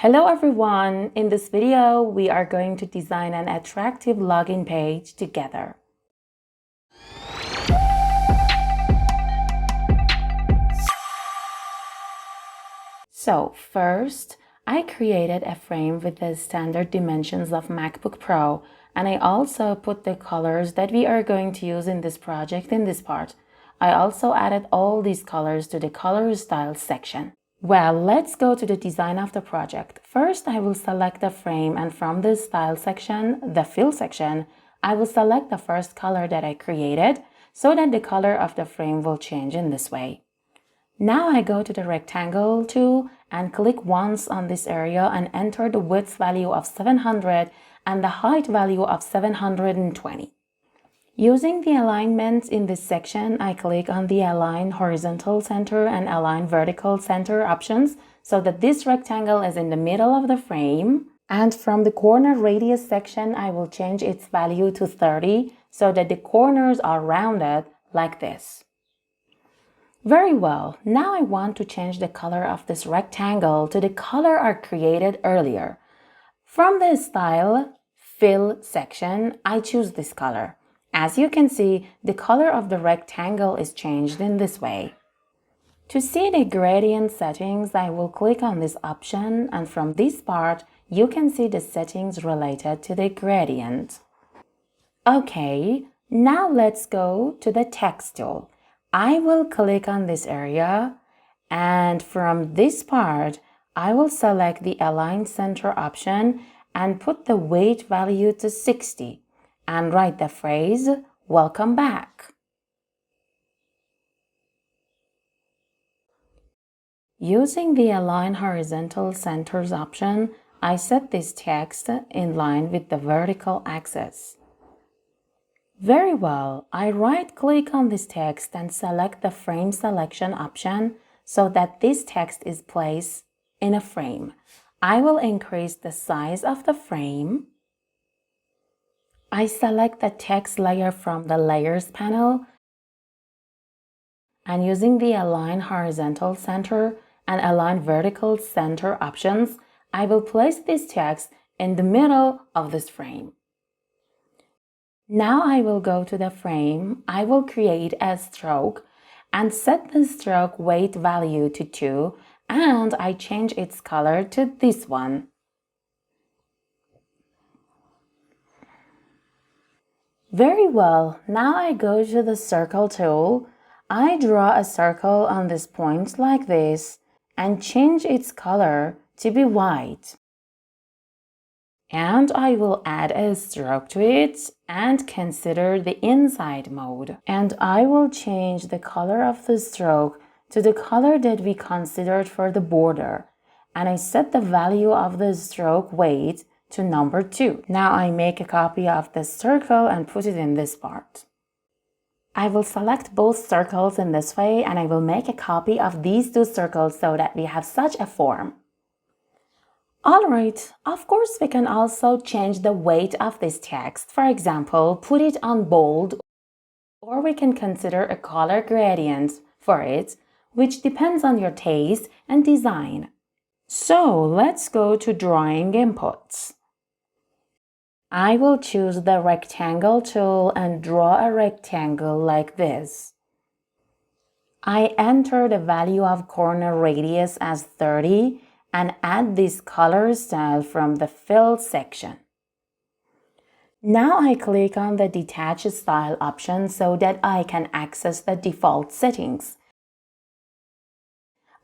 Hello everyone! In this video, we are going to design an attractive login page together. So first, I created a frame with the standard dimensions of MacBook Pro, and I also put the colors that we are going to use in this project in this part. I also added all these colors to the color style section. Well, let's go to the design of the project. First, I will select the frame, and from the style section, the fill section, I will select the first color that I created so that the color of the frame will change in this way. Now I go to the rectangle tool and click once on this area and enter the width value of 700 and the height value of 720. Using the alignments in this section, I click on the Align Horizontal Center and Align Vertical Center options so that this rectangle is in the middle of the frame. And from the corner radius section, I will change its value to 30 so that the corners are rounded like this. Very well, now I want to change the color of this rectangle to the color I created earlier. From the Style Fill section, I choose this color. As you can see, the color of the rectangle is changed in this way. To see the gradient settings, I will click on this option, and from this part, you can see the settings related to the gradient. Okay, now let's go to the text tool. I will click on this area, and from this part, I will select the Align Center option and put the weight value to 60. And write the phrase, "Welcome back." Using the Align Horizontal Centers option, I set this text in line with the vertical axis. Very well, I right-click on this text and select the Frame Selection option so that this text is placed in a frame. I will increase the size of the frame. I select the text layer from the Layers panel, and using the Align Horizontal Center and Align Vertical Center options, I will place this text in the middle of this frame. Now I will go to the frame, I will create a stroke and set the stroke weight value to 2, and I change its color to this one. Very well, now I go to the circle tool. I draw a circle on this point like this and change its color to be white. And I will add a stroke to it and consider the inside mode. And I will change the color of the stroke to the color that we considered for the border. And I set the value of the stroke weight to number 2. Now I make a copy of the circle and put it in this part. I will select both circles in this way, and I will make a copy of these 2 circles so that we have such a form. Alright, of course we can also change the weight of this text. For example, put it on bold, or we can consider a color gradient for it, which depends on your taste and design. So let's go to drawing inputs. I will choose the rectangle tool and draw a rectangle like this. I enter the value of corner radius as 30 and add this color style from the fill section. Now I click on the detach style option so that I can access the default settings.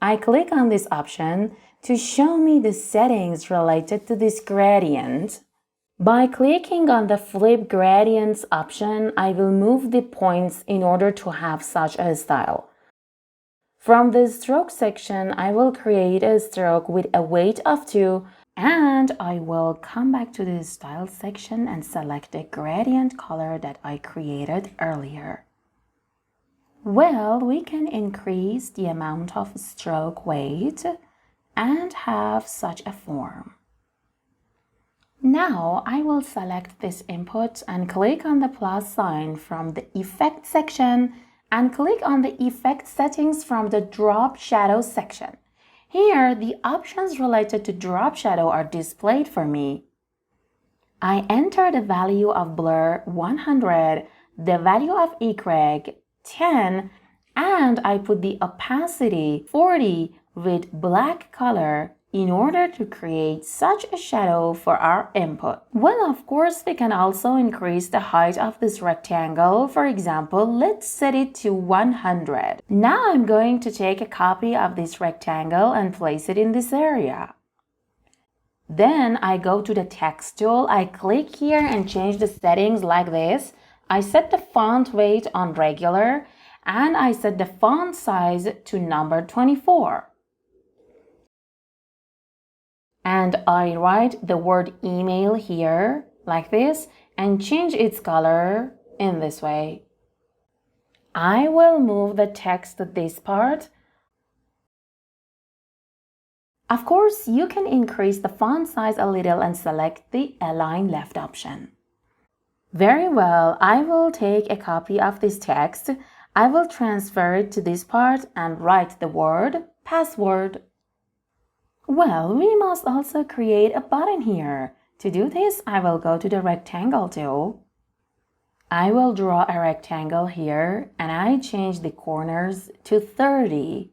I click on this option to show me the settings related to this gradient. By clicking on the Flip Gradients option, I will move the points in order to have such a style. From the Stroke section, I will create a stroke with a weight of 2, and I will come back to the Style section and select the gradient color that I created earlier. Well, we can increase the amount of stroke weight and have such a form. Now I will select this input and click on the plus sign from the Effect section and click on the Effect Settings from the Drop Shadow section. Here, the options related to drop shadow are displayed for me. I enter the value of blur 100, the value of uiux 10, and I put the opacity 40 with black color in order to create such a shadow for our input. Well, of course, we can also increase the height of this rectangle. For example, let's set it to 100. Now I'm going to take a copy of this rectangle and place it in this area. Then I go to the text tool, I click here and change the settings like this. I set the font weight on regular and I set the font size to number 24. And I write the word email here like this and change its color in this way. I will move the text to this part. Of course, you can increase the font size a little and select the Align Left option. Very well, I will take a copy of this text. I will transfer it to this part and write the word password. Well, we must also create a button here. To do this, I will go to the rectangle tool. I will draw a rectangle here and I change the corners to 30.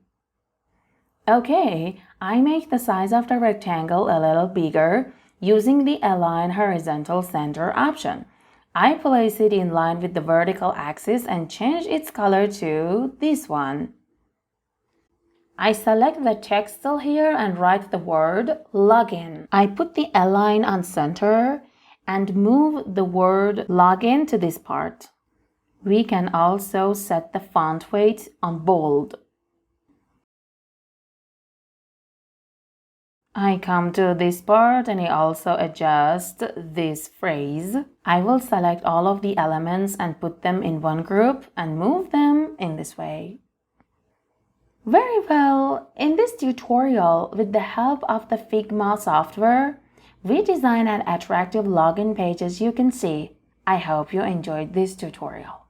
Okay, I make the size of the rectangle a little bigger using the Align Horizontal Center option. I place it in line with the vertical axis and change its color to this one. I select the text tool here and write the word login. I put the Align on center and move the word login to this part. We can also set the font weight on bold. I come to this part and I also adjust this phrase. I will select all of the elements and put them in one group and move them in this way. Very well, in this tutorial, with the help of the Figma software, we design an attractive login page as you can see. I hope you enjoyed this tutorial.